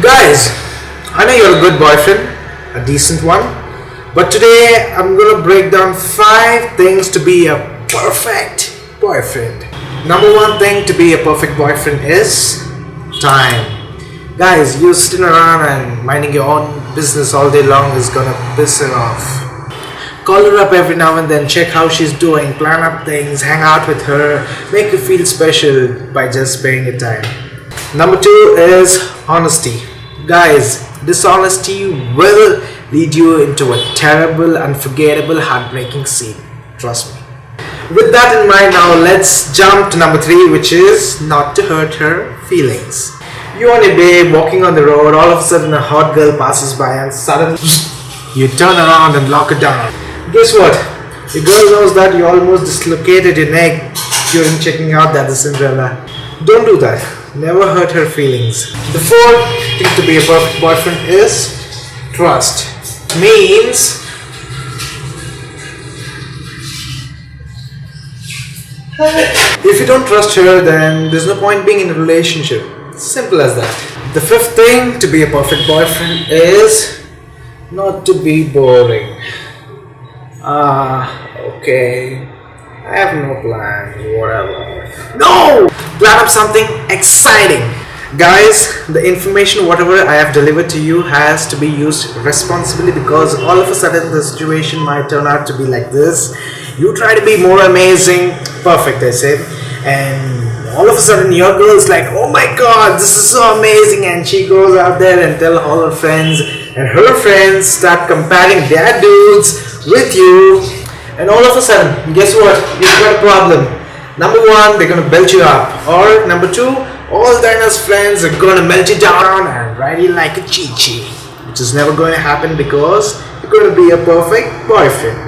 Guys, I know you're a good boyfriend, a decent one, but today I'm gonna break down 5 things to be a perfect boyfriend. Number one thing to be a perfect boyfriend is time. Guys, you sitting around and minding your own business all day long is gonna piss her off. Call her up every now and then, check how she's doing, plan up things, hang out with her, make her feel special by just sparing your time. Number 2 is honesty. Guys, dishonesty will lead you into a terrible, unforgettable, heartbreaking scene. Trust me. With that in mind, now let's jump to number 3, which is not to hurt her feelings. You and your babe walking on the road, all of a sudden a hot girl passes by and suddenly you turn around and lock her down. Guess what? The girl knows that you almost dislocated your neck during checking out the Cinderella. Don't do that. Never hurt her feelings. The 4th thing to be a perfect boyfriend is trust. Means if you don't trust her, then there's no point being in a relationship. Simple as that. The 5th thing to be a perfect boyfriend is not to be boring. Okay. I have no plan, whatever. No! Plan up something exciting. Guys, the information, whatever I have delivered to you, has to be used responsibly, because all of a sudden the situation might turn out to be like this. You try to be more amazing, perfect, I say, and all of a sudden your girl is like, oh my god, this is so amazing, and she goes out there and tell all her friends, and her friends start comparing their dudes with you. And all of a sudden, guess what? You've got a problem. Number 1, they're gonna belt you up. Or number 2, all Dinah's friends are gonna melt you down and ride you like a Chi-Chi. Which is never going to happen, because you're gonna be a perfect boyfriend.